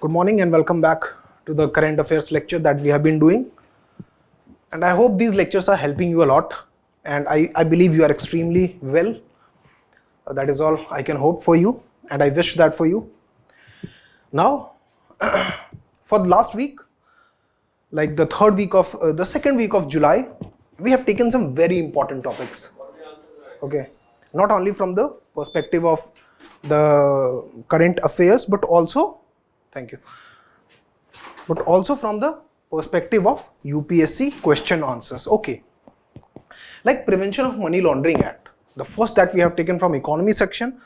Good morning and welcome back to the current affairs lecture that we have been doing. And I hope these lectures are helping you a lot. And I believe you are extremely well. That is all I can hope for you. And I wish that for you. Now, for the last week, like the second week of July, we have taken some very important topics. Okay. Not only from the perspective of the current affairs, but also, thank you, but also from the perspective of UPSC question answers. Okay. Like Prevention of Money Laundering Act. The first that we have taken from economy section,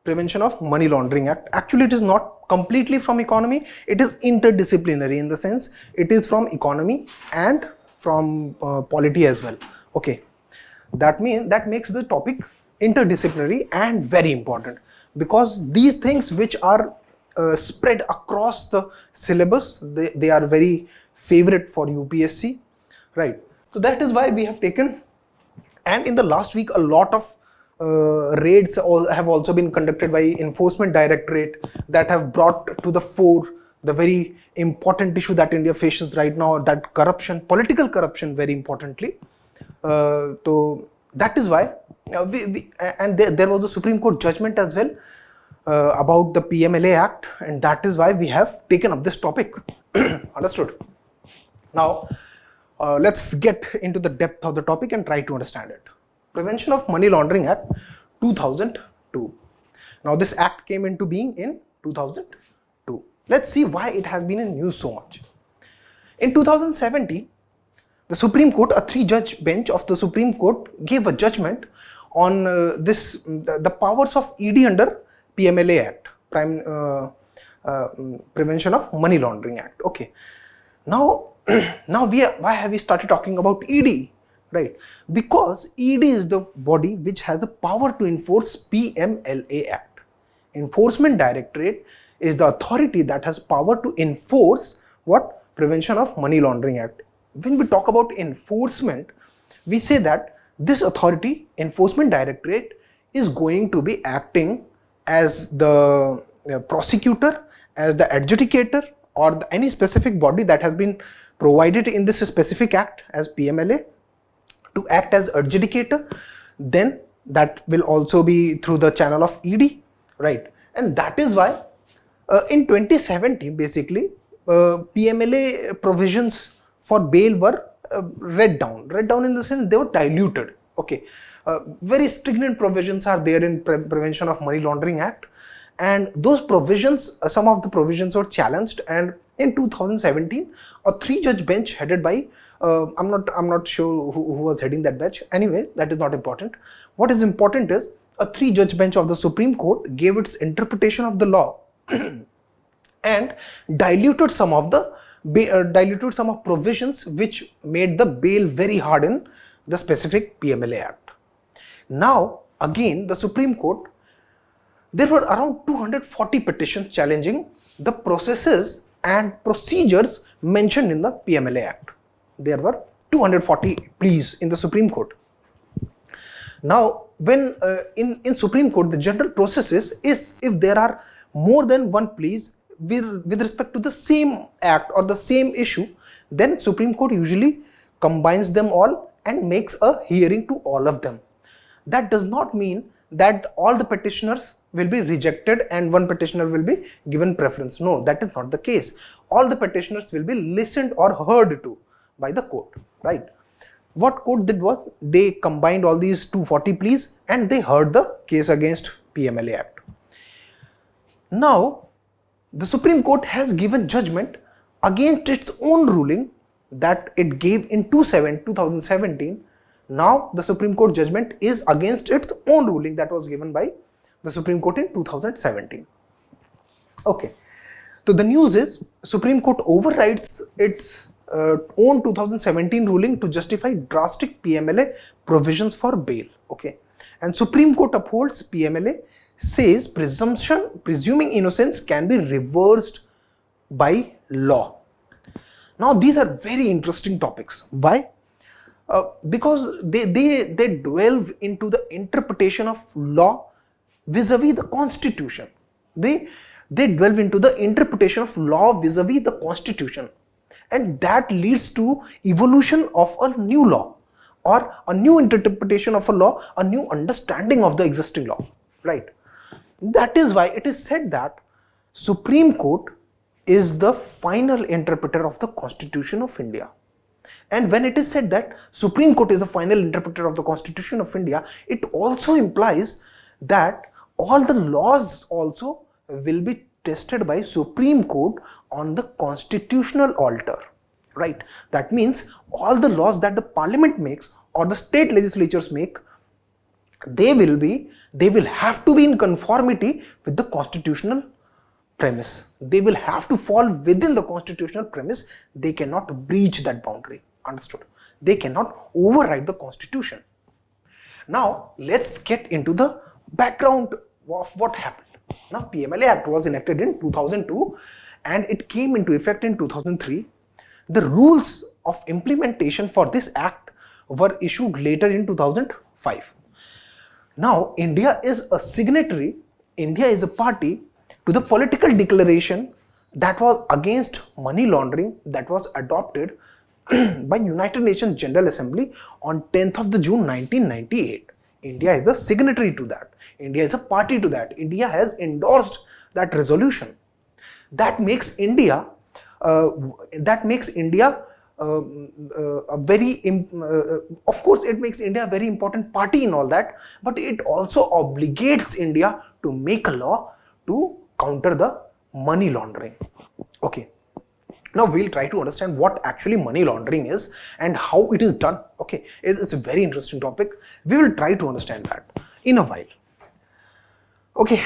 Prevention of Money Laundering Act. Actually, it is not completely from economy. It is interdisciplinary in the sense it is from economy and from polity as well. Okay. That makes the topic interdisciplinary and very important, because these things which are spread across the syllabus, they are very favorite for UPSC, right? So that is why we have taken. And in the last week, a lot of raids have also been conducted by Enforcement Directorate that have brought to the fore the very important issue that India faces right now, that corruption, political corruption, very importantly. So that is why there was a Supreme Court judgment as well about the PMLA Act, and that is why we have taken up this topic. Understood? Now, let's get into the depth of the topic and try to understand it. Prevention of Money Laundering Act 2002. Now, this act came into being in 2002. Let's see why it has been in news so much. In 2017, the Supreme Court, a 3-judge bench of the Supreme Court, gave a judgment on the powers of ED under PMLA Act, Prevention of Money Laundering Act. Okay. Now why have we started talking about ED, right? Because ED is the body which has the power to enforce PMLA Act. Enforcement Directorate is the authority that has power to enforce what? Prevention of Money Laundering Act. When we talk about enforcement, we say that this authority, Enforcement Directorate, is going to be acting as the prosecutor, as the adjudicator, or any specific body that has been provided in this specific act as PMLA to act as adjudicator. Then that will also be through the channel of ED, right? And that is why in 2017, basically, PMLA provisions for bail were read down in the sense they were diluted. Okay. Very stringent provisions are there in Prevention of Money Laundering Act, and those provisions, some of the provisions were challenged, and in 2017 a 3-judge bench headed by I'm not sure who was heading that bench. Anyway, that is not important. What is important is a 3-judge bench of the Supreme Court gave its interpretation of the law and diluted some of provisions which made the bail very hard in the specific PMLA Act. Now, again, the Supreme Court, there were around 240 petitions challenging the processes and procedures mentioned in the PMLA Act. There were 240 pleas in the Supreme Court. Now, when in Supreme Court, the general process is if there are more than one pleas with respect to the same act or the same issue, then Supreme Court usually combines them all and makes a hearing to all of them. That does not mean that all the petitioners will be rejected and one petitioner will be given preference. No, that is not the case. All the petitioners will be listened or heard to by the court, right? What court did was they combined all these 240 pleas and they heard the case against PMLA Act. Now, the Supreme Court has given judgment against its own ruling that it gave in 2017. Now, the Supreme Court judgment is against its own ruling that was given by the Supreme Court in 2017. Okay. So, the news is Supreme Court overrides its own 2017 ruling to justify drastic PMLA provisions for bail. Okay. And Supreme Court upholds PMLA, says presuming innocence can be reversed by law. Now, these are very interesting topics. Why? Because they delve into the interpretation of law vis-a-vis the constitution. they delve into the interpretation of law vis-a-vis the constitution, and that leads to evolution of a new law or a new interpretation of a law, a new understanding of the existing law, right? That is why it is said that Supreme Court is the final interpreter of the Constitution of India. And when it is said that Supreme Court is the final interpreter of the Constitution of India, it also implies that all the laws also will be tested by Supreme Court on the constitutional altar, right? That means all the laws that the parliament makes or the state legislatures make, they will have to be in conformity with the constitutional premise. They will have to fall within the constitutional premise. They cannot breach that boundary. Understood? They cannot override the constitution. Now let's get into the background of what happened. Now PMLA Act was enacted in 2002 and it came into effect in 2003. The rules of implementation for this act were issued later in 2005. Now India is a signatory, India is a party to the political declaration that was against money laundering that was adopted by United Nations General Assembly on 10th of the June 1998. India is the signatory to that. India is a party to that. India has endorsed that resolution. That makes India a very, of course it makes India a very important party in all that, but it also obligates India to make a law to counter the money laundering. Okay. Now we'll try to understand what actually money laundering is and how it is done. Okay, it's a very interesting topic. We will try to understand that in a while. Okay,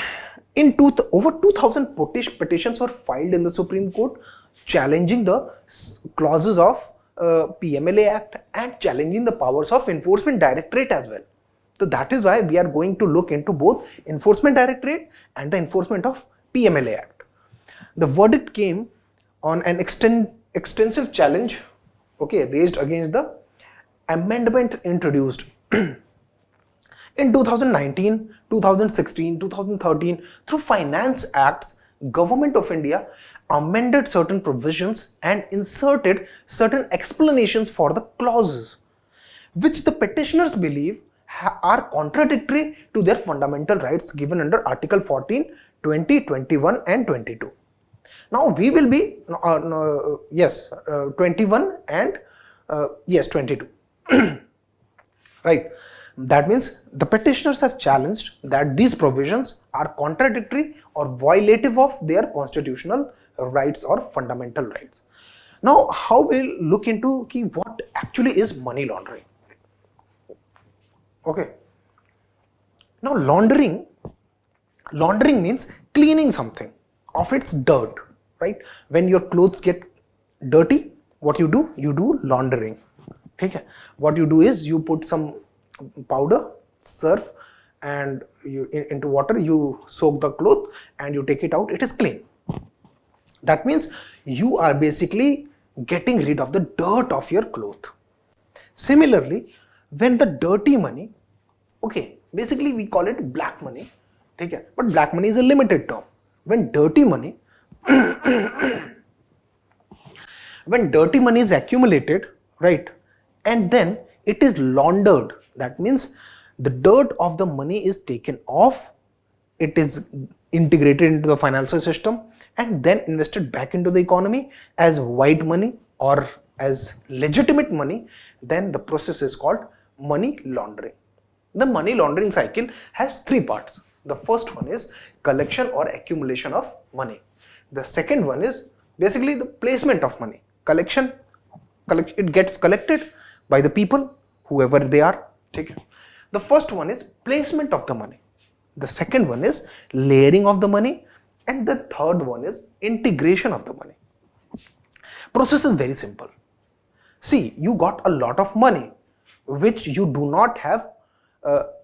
over 2000 petitions were filed in the Supreme Court challenging the clauses of PMLA Act and challenging the powers of Enforcement Directorate as well. So that is why we are going to look into both Enforcement Directorate and the enforcement of PMLA Act. The verdict came on an extensive challenge, okay, raised against the amendment introduced in 2019, 2016, 2013 through Finance Acts. Government of India amended certain provisions and inserted certain explanations for the clauses, which the petitioners believe are contradictory to their fundamental rights given under Article 14, 20, 21 and 22. Now we will be 21 and 22. Right. That means the petitioners have challenged that these provisions are contradictory or violative of their constitutional rights or fundamental rights. Now how we'll look into what actually is money laundering. Okay. Now laundering means cleaning something of its dirt. Right? When your clothes get dirty, what you do? You do laundering. Okay? What you do is you put some powder, surf, and into water, you soak the cloth and you take it out, it is clean. That means you are basically getting rid of the dirt of your cloth. Similarly, when the dirty money, okay, basically we call it black money, okay, but black money is a limited term. When dirty money is accumulated, right, and then it is laundered, that means the dirt of the money is taken off, it is integrated into the financial system and then invested back into the economy as white money or as legitimate money, then the process is called money laundering. The money laundering cycle has three parts. The first one is collection or accumulation of money. The second one is basically the placement of money. Collection, it gets collected by the people, whoever they are. Okay. The first one is placement of the money. The second one is layering of the money. And the third one is integration of the money. Process is very simple. See, you got a lot of money which you do not have,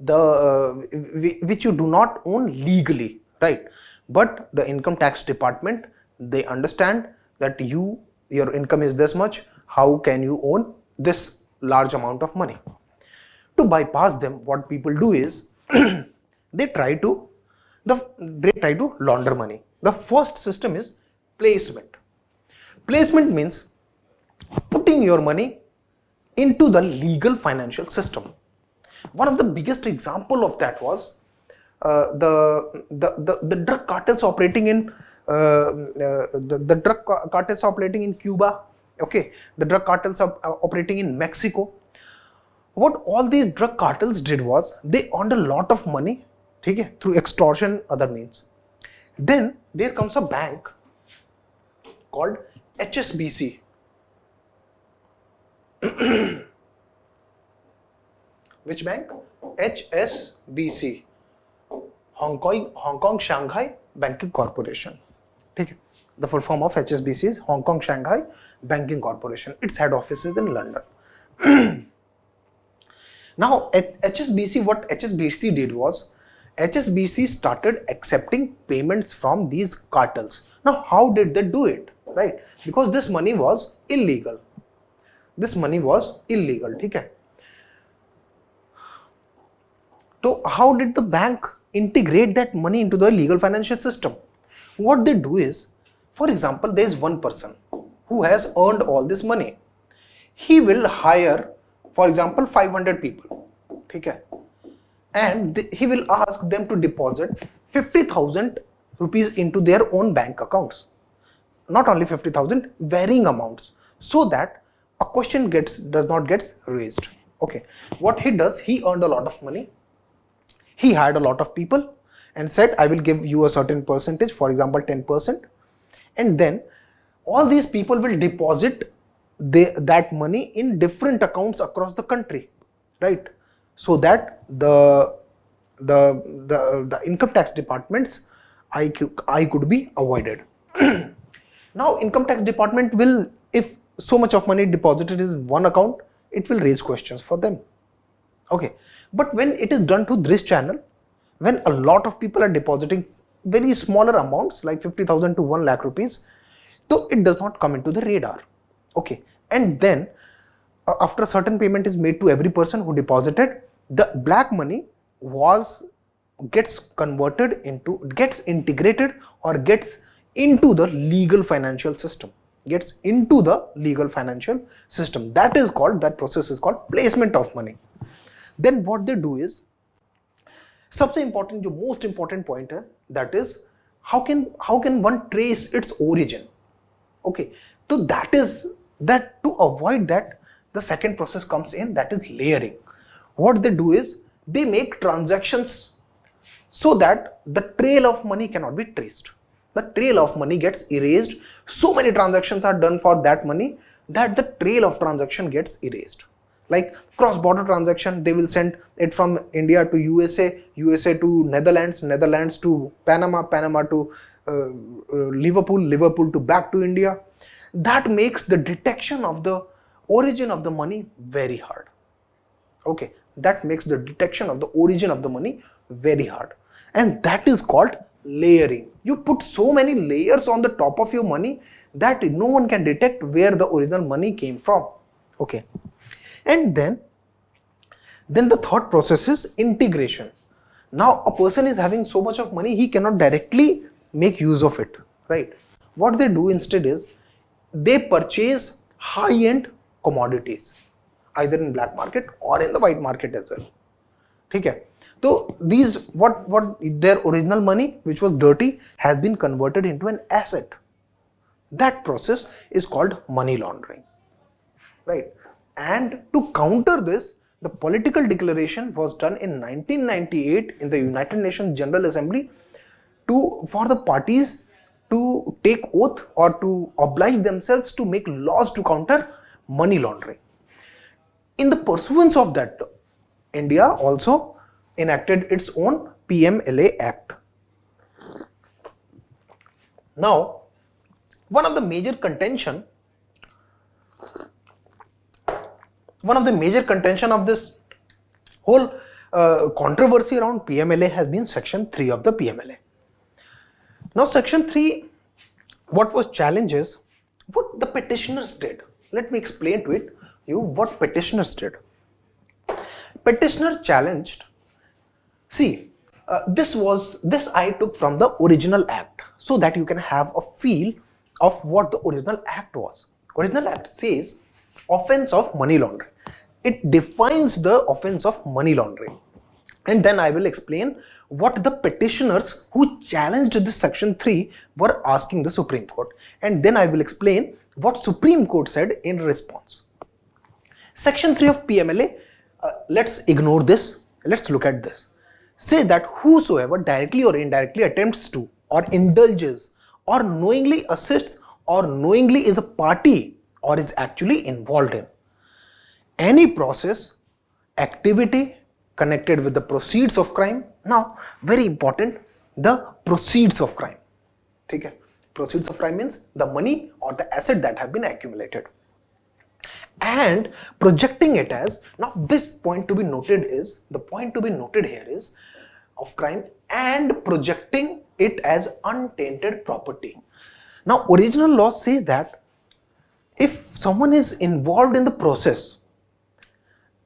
which you do not own legally, right? But the income tax department, they understand that your income is this much, how can you own this large amount of money? To bypass them, what people do is they try to they try to launder money. The first system is placement. Placement means putting your money into the legal financial system. One of the biggest example of that was the drug cartels operating in the drug cartels operating in Cuba. Okay, the drug cartels are operating in Mexico. What all these drug cartels did was they earned a lot of money, okay, through extortion, other means. Then there comes a bank called HSBC. Which bank? HSBC, Hong Kong Shanghai Banking Corporation. Okay. The full form of HSBC is Hong Kong Shanghai Banking Corporation. Its head office is in London. Now, HSBC, what HSBC did was, HSBC started accepting payments from these cartels. Now, how did they do it? Right? Because this money was illegal. This money was illegal. Okay? So, how did the bank integrate that money into the legal financial system? What they do is, for example, there is one person who has earned all this money. He will hire, for example, 500 people. Okay? And he will ask them to deposit 50,000 rupees into their own bank accounts. Not only 50,000, varying amounts, so that a question does not get raised. Okay. What he does, he earned a lot of money. He hired a lot of people and said, I will give you a certain percentage, for example 10%, and then all these people will deposit that money in different accounts across the country, right? So that the income tax department's eye could be avoided. Now income tax department will, if so much of money deposited in one account, it will raise questions for them. Okay, but when it is done through this channel, when a lot of people are depositing very smaller amounts like 50,000 to 1 lakh rupees, so it does not come into the radar. Okay, and then after a certain payment is made to every person who deposited, the black money gets converted into, gets integrated or gets into the legal financial system. Gets into the legal financial system. That process is called placement of money. Then what they do is, सबसे important, जो most important point है, that is how can one trace its origin. Okay, so that to avoid that, the second process comes in, that is layering. What they do is they make transactions so that the trail of money cannot be traced. The trail of money gets erased. So many transactions are done for that money that the trail of transaction gets erased. Like cross-border transaction, they will send it from India to USA, USA to Netherlands, Netherlands to Panama, Panama to Liverpool, Liverpool to back to India. That makes the detection of the origin of the money very hard. Okay, that makes the detection of the origin of the money very hard. And that is called layering. You put so many layers on the top of your money that no one can detect where the original money came from. Okay. And then the third process is integration. Now a person is having so much of money, he cannot directly make use of it, right? What they do instead is they purchase high-end commodities, either in black market or in the white market as well. Okay. So these, what their original money, which was dirty, has been converted into an asset. That process is called money laundering, right? And to counter this, the political declaration was done in 1998 in the United Nations General Assembly for the parties to take oath or to oblige themselves to make laws to counter money laundering. In the pursuance of that, India also enacted its own PMLA Act. Now, one of the major contention of this whole controversy around PMLA has been Section 3 of the PMLA. Now, Section 3, what was challenged is what the petitioners did. Let me explain to you what petitioners did. Petitioner challenged. See, This I took from the original act so that you can have a feel of what the original act was. Original act says offense of money laundering. It defines the offense of money laundering. And then I will explain what the petitioners who challenged this section 3 were asking the Supreme Court. And then I will explain what Supreme Court said in response. Section 3 of PMLA, let's ignore this. Let's look at this. Say that whosoever directly or indirectly attempts to or indulges or knowingly assists or knowingly is a party or is actually involved in any process, activity connected with the proceeds of crime. Now, very important, the proceeds of crime. Okay? Proceeds of crime means the money or the asset that have been accumulated. And projecting it as, now this point to be noted is, the point to be noted here is of crime and projecting it as untainted property. Now, original law says that if someone is involved in the process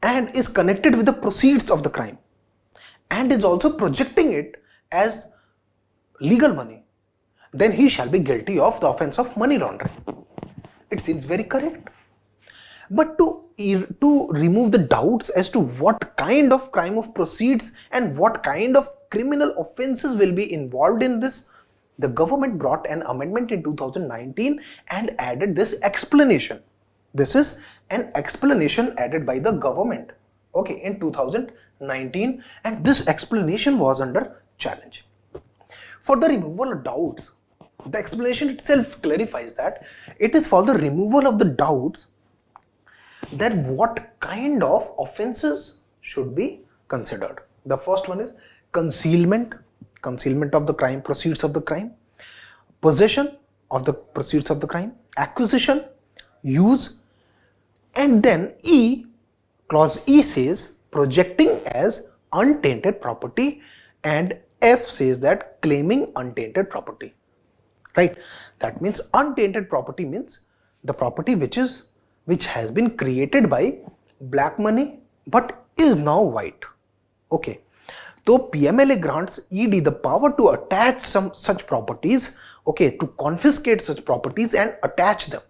and is connected with the proceeds of the crime and is also projecting it as legal money, then he shall be guilty of the offense of money laundering. It seems very correct. But to remove the doubts as to what kind of crime of proceeds and what kind of criminal offenses will be involved in this, the government brought an amendment in 2019 and added this explanation. This is an explanation added by the government, okay, in 2019, and this explanation was under challenge. For the removal of doubts, the explanation itself clarifies that it is for the removal of the doubts that what kind of offenses should be considered. The first one is concealment of the crime, proceeds of the crime, possession of the proceeds of the crime, acquisition, use, and then E, clause E says projecting as untainted property, and F says that claiming untainted property. Right? That means untainted property means the property which has been created by black money but is now white. Okay. So PMLA grants ED the power to attach some such properties, okay, to confiscate such properties and attach them.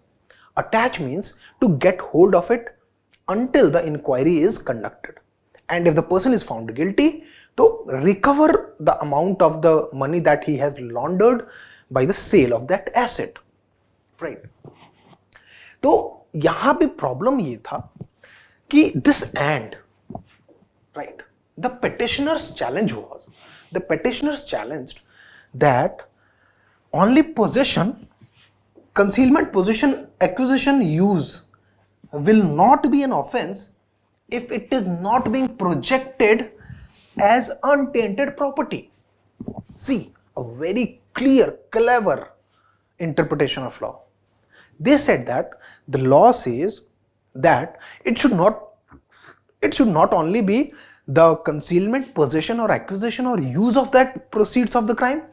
Attach means to get hold of it until the inquiry is conducted. And if the person is found guilty, to recover the amount of the money that he has laundered by the sale of that asset. Right. तो यहाँ पे problem ये था कि this and, right, the petitioner's challenge was, the petitioners challenged that only possession, concealment, possession, acquisition, use will not be an offense if it is not being projected as untainted property. See, a very clear, clever interpretation of law. They said that the law says that it should not only be the concealment, possession or acquisition or use of that proceeds of the crime,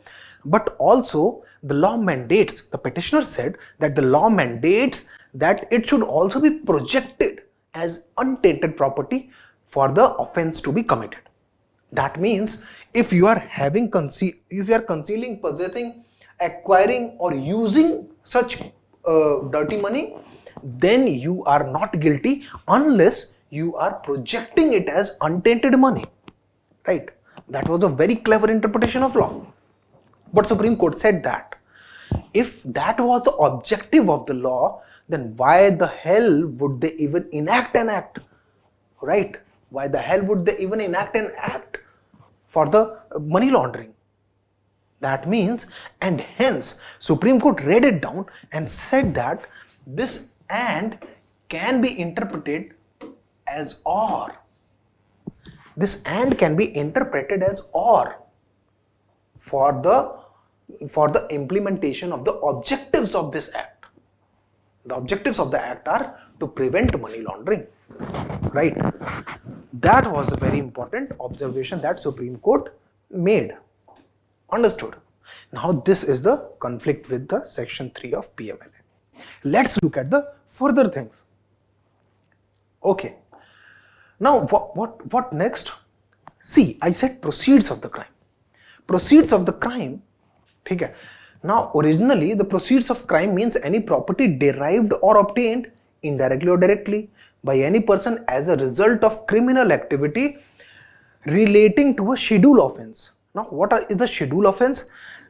but also the law mandates, the petitioner said that the law mandates that it should also be projected as untainted property for the offense to be committed. That means if you are concealing, possessing, acquiring or using such dirty money, then you are not guilty unless you are projecting it as untainted money. Right? That was a very clever interpretation of law. But Supreme Court said that if that was the objective of the law, then why the hell would they even enact an act? Right? Why the hell would they even enact an act for the money laundering? That means, and hence Supreme Court read it down and said that this and can be interpreted as or. This and can be interpreted as or for the implementation of the objectives of this act. The objectives of the act are to prevent money laundering. Right? That was a very important observation that Supreme Court made. Understood. Now this is the conflict with the section 3 of PMLA. Let's look at the further things. Okay. Now what next? See, I said proceeds of the crime. proceeds of the crime, ठीक है. Now originally the proceeds of crime means any property derived or obtained indirectly or directly by any person as a result of criminal activity relating to a schedule offense. Now is the schedule offense?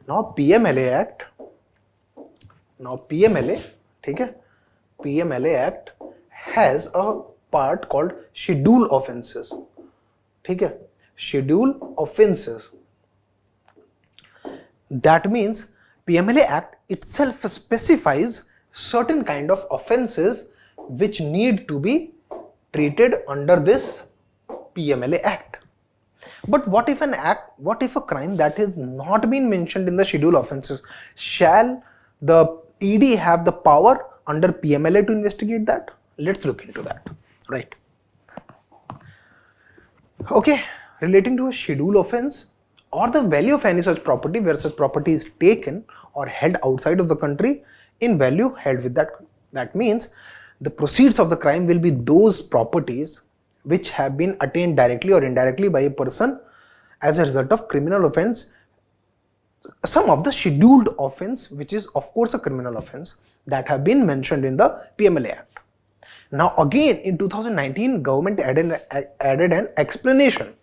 Now PMLA Act, ठीक है, PMLA Act has a part called schedule offenses, ठीक है, schedule offenses. That means PMLA Act itself specifies certain kind of offenses which need to be treated under this PMLA Act. But what if a crime that has not been mentioned in the schedule offenses, shall the ED have the power under PMLA to investigate that? Let's look into that, right? Okay, relating to a schedule offense or the value of any such property where such property is taken or held outside of the country in value held with that. That means the proceeds of the crime will be those properties which have been attained directly or indirectly by a person as a result of criminal offense, some of the scheduled offense, which is of course a criminal offense, that have been mentioned in the PMLA Act. Now again in 2019 government added an explanation.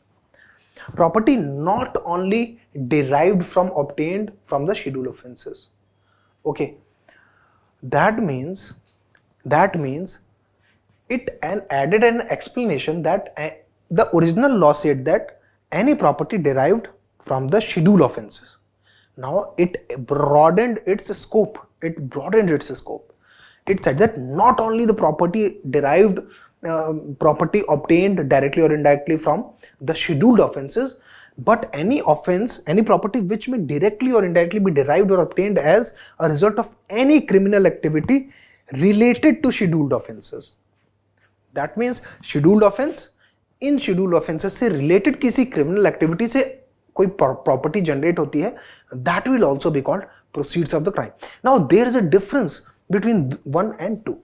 Property not only derived from obtained from the schedule offenses. Okay, that means it added an explanation that the original law said that any property derived from the schedule offenses. Now it broadened its scope. It said that not only the property derived, property obtained directly or indirectly from the scheduled offenses, but any offense, any property which may directly or indirectly be derived or obtained as a result of any criminal activity related to scheduled offenses. That means scheduled offense, in scheduled offenses से related किसी criminal activity से कोई property generate होती है, that will also be called proceeds of the crime. Now there is a difference between 1 and 2.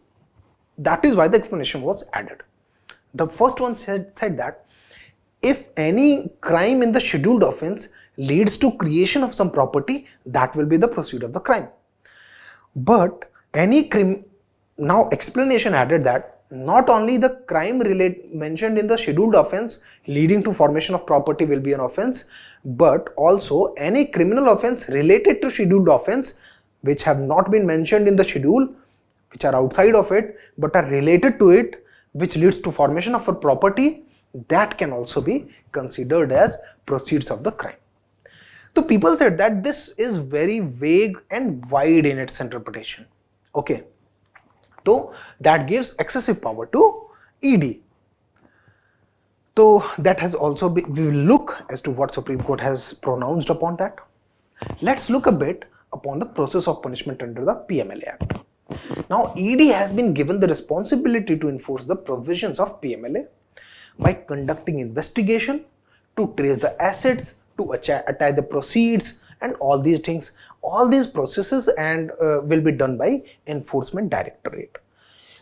That is why the explanation was added. The first one said that if any crime in the scheduled offense leads to creation of some property, that will be the proceed of the crime. But now explanation added that not only the crime mentioned in the scheduled offense leading to formation of property will be an offense, but also any criminal offense related to scheduled offense which have not been mentioned in the schedule, which are outside of it but are related to it, which leads to formation of a property, that can also be considered as proceeds of the crime. So people said that this is very vague and wide in its interpretation. Okay, so that gives excessive power to ED. So that has also been, we will look as to what Supreme Court has pronounced upon that. Let's look a bit upon the process of punishment under the PMLA Act. Now ED has been given the responsibility to enforce the provisions of PMLA by conducting investigation, to trace the assets, to attach the proceeds and all these things. All these processes and will be done by Enforcement Directorate.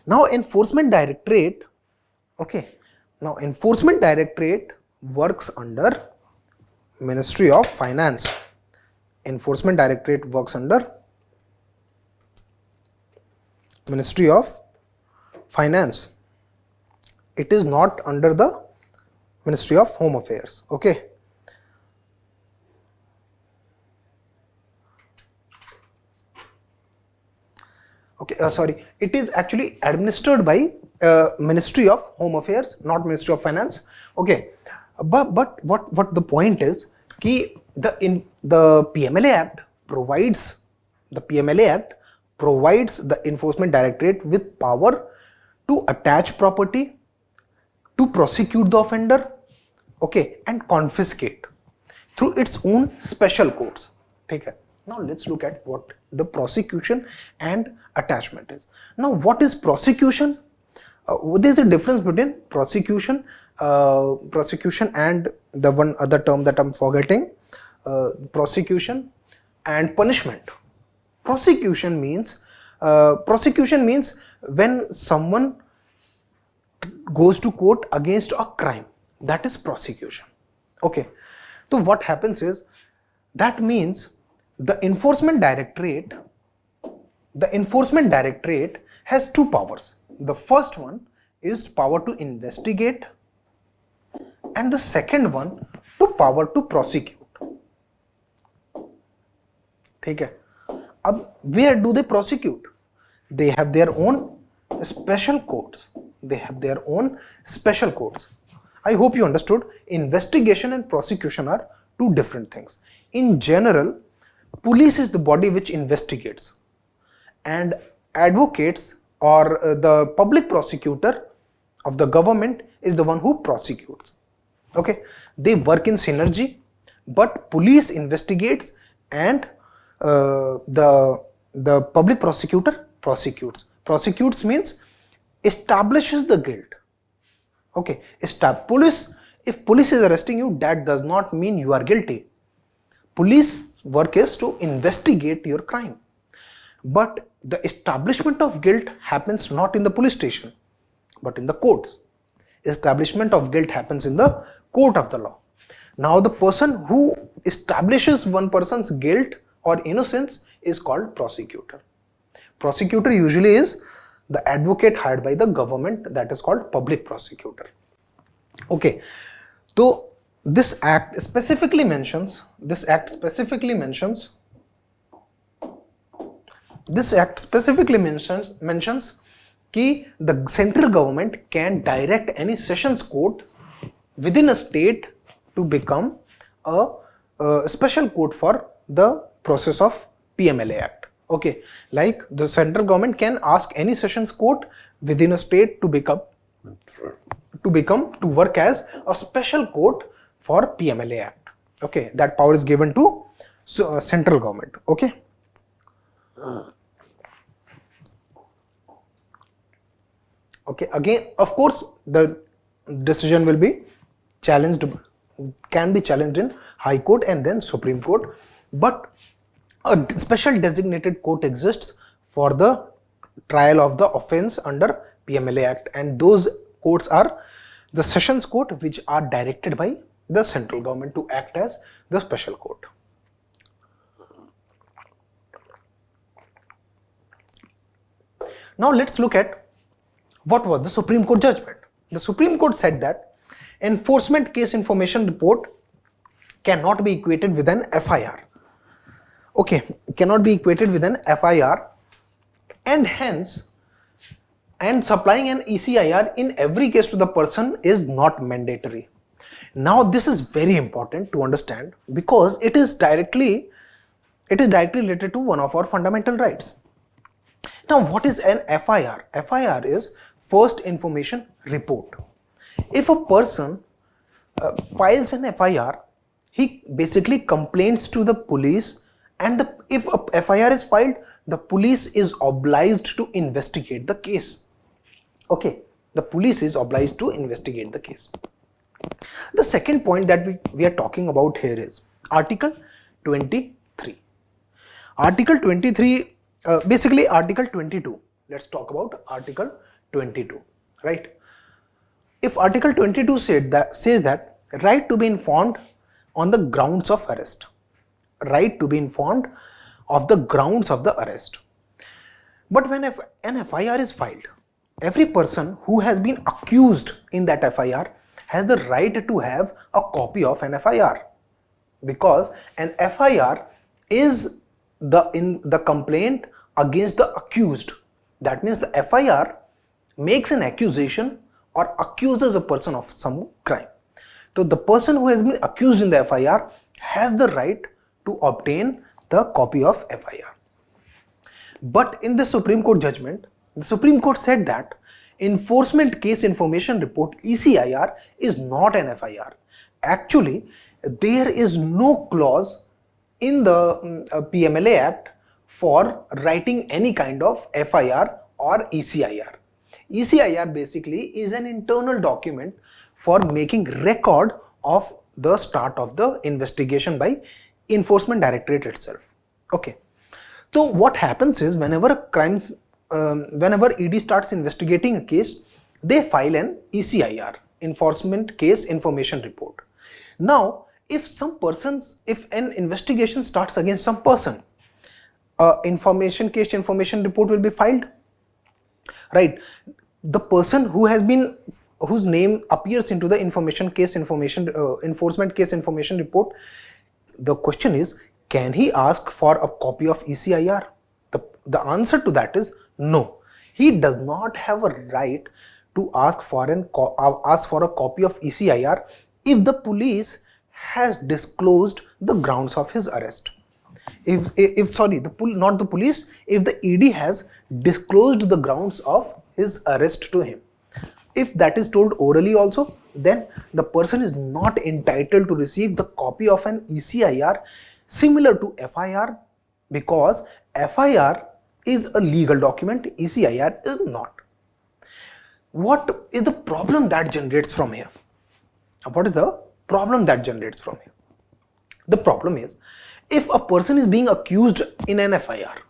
Now Enforcement Directorate, okay, now Enforcement Directorate works under Ministry of Finance. Enforcement Directorate works under Ministry of Finance. It is not under the Ministry of Home Affairs. Okay. Okay, sorry, it is actually administered by Ministry of Home Affairs, not Ministry of Finance. Okay, but what the point is, कि the PMLA Act provides the Enforcement Directorate with power to attach property, to prosecute the offender, okay, and confiscate through its own special courts. Okay. Now let's look at what the prosecution and attachment is. Now what is prosecution? There is a difference between prosecution and the one other term that I'm forgetting, prosecution and punishment. Prosecution means when someone goes to court against a crime, that is prosecution. Okay, so what happens is That means the enforcement directorate has two powers. The first one is power to investigate, and the second one to power to prosecute. ठीक है. अब where do they prosecute? They have their own special courts. I hope you understood. Investigation and prosecution are two different things. In general, police is the body which investigates, and advocates or the public prosecutor of the government is the one who prosecutes. Okay, they work in synergy, but police investigates and the public prosecutor prosecutes. Prosecutes means establishes the guilt. Okay, if police is arresting you, that does not mean you are guilty. Police work is to investigate your crime, but the establishment of guilt happens not in the police station but in the courts. Establishment of guilt happens in the court of the law. Now the person who establishes one person's guilt or innocence is called prosecutor. Prosecutor usually is the advocate hired by the government, that is called public prosecutor. Okay, so this act specifically mentions कि the central government can direct any sessions court within a state to become a special court for the process of PMLA Act. Okay, like the central government can ask any sessions court within a state to work as a special court for PMLA Act. Okay, that power is given to central government. Okay. Okay, again, of course, the decision will be challenged, can be challenged in High Court and then Supreme Court, but a special designated court exists for the trial of the offense under PMLA Act, and those courts are the sessions court, which are directed by the central government to act as the special court. Now let's look at what was the Supreme Court judgment. The Supreme Court said that enforcement case information report cannot be equated with an FIR. Okay, cannot be equated with an FIR, and hence, and supplying an ECIR in every case to the person is not mandatory. Now this is very important to understand because it is directly related to one of our fundamental rights. Now what is an FIR? FIR is First Information Report. If a person files an FIR, he basically complains to the police, and if a FIR is filed, the police is obliged to investigate the case. Okay, the police is obliged to investigate the case. The second point that we are talking about here is Article 23. Article 23, basically Article 22. Let's talk about Article 22, right? If Article 22 says that right to be informed on the grounds of arrest, right to be informed of the grounds of the arrest. But when an FIR is filed, every person who has been accused in that FIR has the right to have a copy of an FIR, because an FIR is the complaint against the accused. That means the FIR makes an accusation or accuses a person of some crime. So the person who has been accused in the FIR has the right to obtain the copy of FIR. But in the Supreme Court judgment, the Supreme Court said that Enforcement Case Information Report ECIR is not an FIR. Actually, there is no clause in the PMLA Act for writing any kind of FIR or ECIR. ECIR basically is an internal document for making record of the start of the investigation by Enforcement Directorate itself. Okay. So what happens is whenever ED starts investigating a case, they file an ECIR, Enforcement Case Information Report. Now, if an investigation starts against some person, case information report will be filed, right? The person whose name appears into the enforcement case information report, the question is, can he ask for a copy of ECIR? The answer to that is no. He does not have a right to ask for a copy of ECIR if the police has disclosed the grounds of his arrest. If the ED has disclosed the grounds of his arrest to him. If that is told orally also, then the person is not entitled to receive the copy of an ECIR similar to FIR, because FIR is a legal document, ECIR is not. What is the problem that generates from here? What is the problem that generates from here? The problem is, if a person is being accused in an FIR,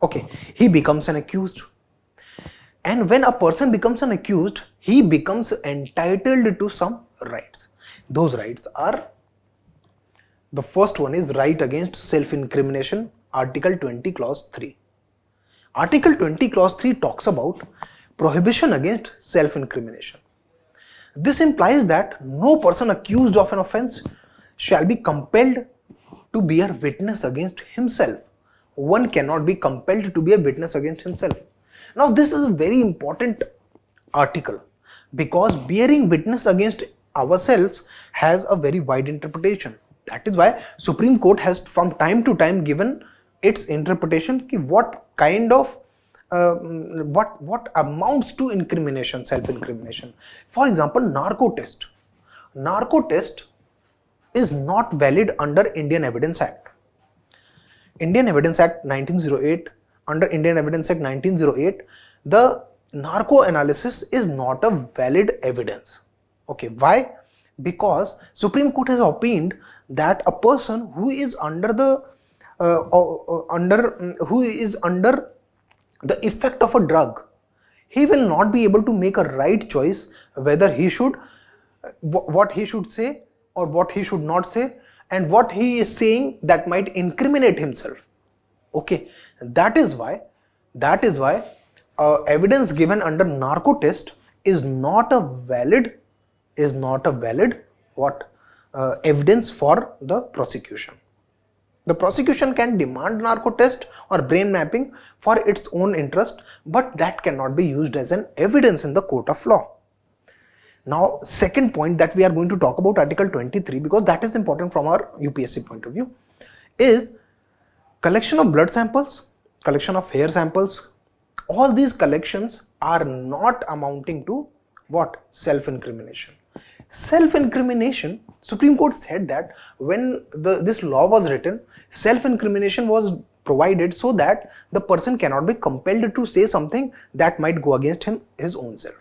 okay, he becomes an accused. And when a person becomes an accused, he becomes entitled to some rights. Those rights are, the first one is right against self-incrimination, Article 20, Clause 3. Article 20, Clause 3 talks about prohibition against self-incrimination. This implies that no person accused of an offense shall be compelled to bear witness against himself. One cannot be compelled to be a witness against himself. Now, this is a very important article, because bearing witness against ourselves has a very wide interpretation. That is why Supreme Court has from time to time given its interpretation what kind of what amounts to incrimination, self-incrimination. For example, narco test. Narco test is not valid under Indian Evidence Act. Indian Evidence Act 1908, under Indian Evidence Act 1908, the narco analysis is not a valid evidence. Okay, why? Because Supreme Court has opined that a person who is under the effect of a drug, he will not be able to make a right choice whether he should, what he should say or what he should not say, and what he is saying that might incriminate himself. Okay, that is why evidence given under narco test is not a valid evidence for the prosecution. The prosecution can demand narco test or brain mapping for its own interest, but that cannot be used as an evidence in the court of law. Now, second point that we are going to talk about, Article 23, because that is important from our UPSC point of view, is collection of blood samples, collection of hair samples. All these collections are not amounting to what? Self-incrimination. Self-incrimination, Supreme Court said that when this law was written, self-incrimination was provided so that the person cannot be compelled to say something that might go against his own self.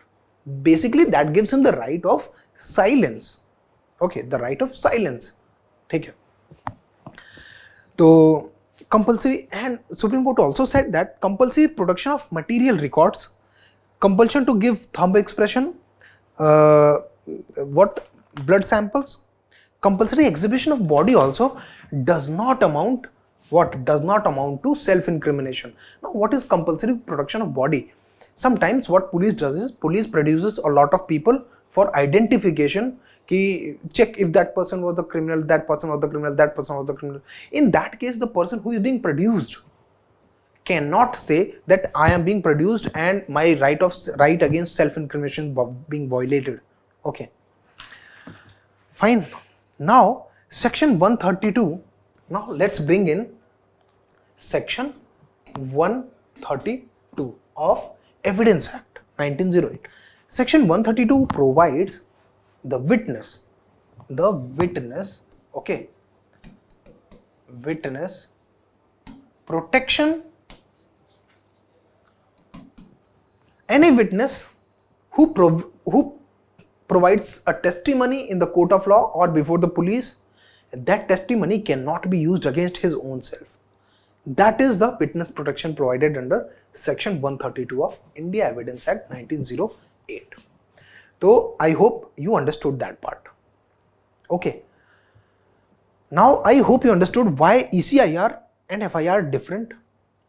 Basically, that gives him the right of silence. Okay, the right of silence. Take care. So, compulsory, and Supreme Court also said that compulsory production of material records, compulsion to give thumb expression, blood samples, compulsory exhibition of body also does not amount to self-incrimination. Now, what is compulsory production of body? Sometimes what police does is, police produces a lot of people for identification, ki check if that person was the criminal, that person was the criminal, that person was the criminal. In that case, the person who is being produced cannot say that I am being produced and my right against self-incrimination being violated. Okay, fine. Now, section 132. Now let's bring in section 132 of Evidence Act 1908. Section 132 provides the witness, okay, witness protection. Any witness who provides a testimony in the court of law or before the police, that testimony cannot be used against his own self. That is the witness protection provided under section 132 of India Evidence Act 1908. So I hope you understood that part. Okay. Now I hope you understood why ECIR and FIR are different.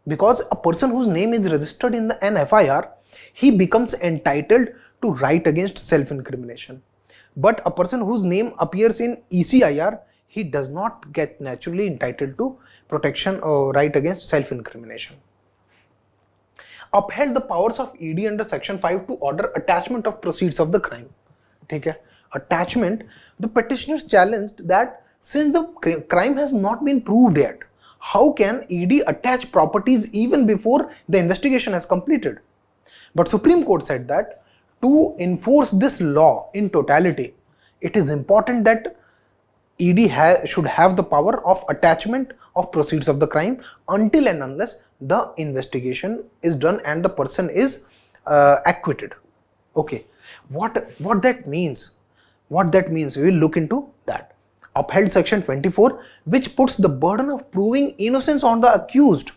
Because a person whose name is registered in an FIR, he becomes entitled to right against self-incrimination. But a person whose name appears in ECIR, he does not get naturally entitled to protection or right against self-incrimination. Upheld the powers of ED under section 5 to order attachment of proceeds of the crime. Okay? Attachment, the petitioners challenged that since the crime has not been proved yet, how can ED attach properties even before the investigation has completed? But Supreme Court said that to enforce this law in totality, it is important that ED should have the power of attachment of proceeds of the crime until and unless the investigation is done and the person is acquitted. Okay, what that means? What that means, we will look into that. Upheld section 24, which puts the burden of proving innocence on the accused.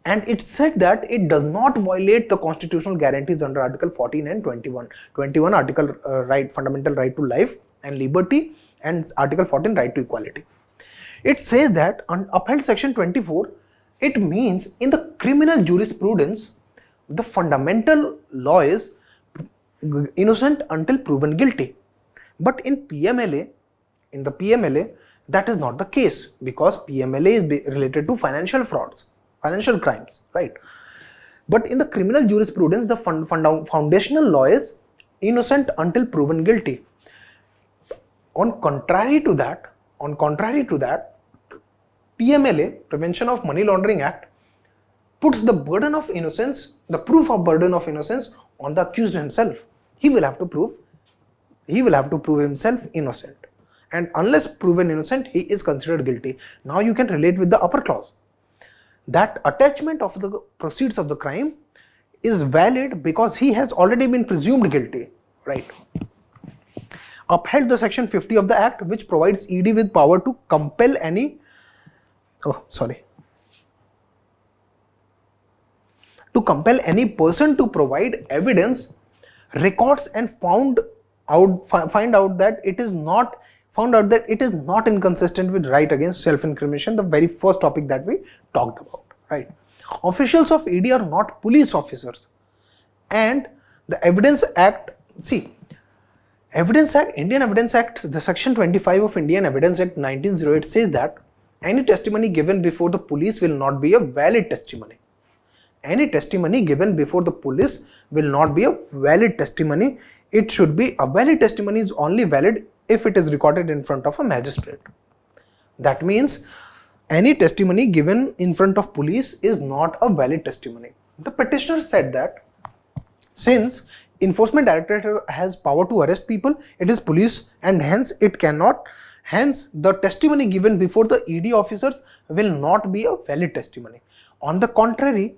And it said that it does not violate the constitutional guarantees under Article 14 and 21. 21 Article fundamental right to life and liberty, and Article 14 right to equality. It says that on upheld section 24, it means in the criminal jurisprudence, the fundamental law is innocent until proven guilty. But in PMLA, that is not the case, because PMLA is related to financial frauds, financial crimes, right? But in the criminal jurisprudence, the foundational law is innocent until proven guilty. On contrary to that, PMLA, Prevention of Money Laundering Act, puts the burden of innocence, the proof of burden of innocence on the accused himself. He will have to prove himself innocent. And unless proven innocent, he is considered guilty. Now you can relate with the upper clause. That attachment of the proceeds of the crime is valid because he has already been presumed guilty, right? Upheld the section 50 of the Act, which provides ED with power to compel any person to provide evidence, records, and find out that it is not inconsistent with right against self-incrimination, the very first topic that we talked about, right? Officials of ED are not police officers, and the Evidence Act, Indian Evidence Act, the section 25 of Indian Evidence Act 1908 says that any testimony given before the police will not be a valid testimony. Any testimony given before the police will not be a valid testimony. It should be a valid testimony is only valid if it is recorded in front of a magistrate. That means any testimony given in front of police is not a valid testimony. The petitioner said that since Enforcement Directorate has power to arrest people, it is police, and hence the testimony given before the ED officers will not be a valid testimony. On the contrary,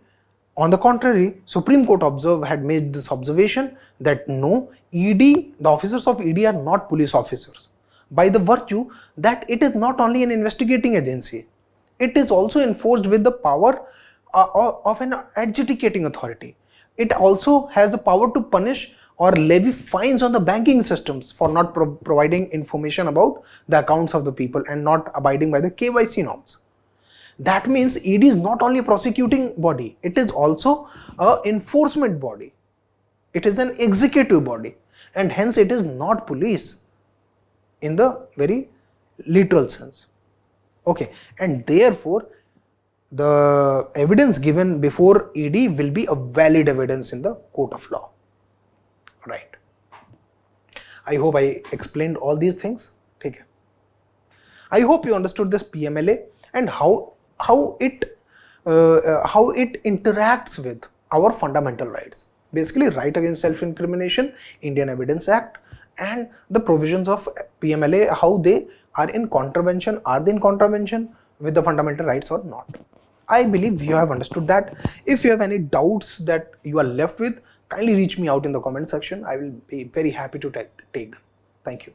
Supreme Court had made this observation that no, the officers of ED are not police officers, by the virtue that it is not only an investigating agency, it is also enforced with the power of an adjudicating authority. It also has the power to punish or levy fines on the banking systems for not providing information about the accounts of the people and not abiding by the KYC norms. That means ED is not only a prosecuting body, it is also an enforcement body. It is an executive body, and hence it is not police in the very literal sense. Okay, and therefore the evidence given before ED will be a valid evidence in the court of law, right? I hope I explained all these things. Okay. I hope you understood this PMLA and how it interacts with our fundamental rights. Basically, right against self-incrimination, Indian Evidence Act, and the provisions of PMLA, how they are in contravention. Are they in contravention with the fundamental rights or not? I believe you have understood that. If you have any doubts that you are left with, kindly reach me out in the comment section. I will be very happy to take them. Thank you.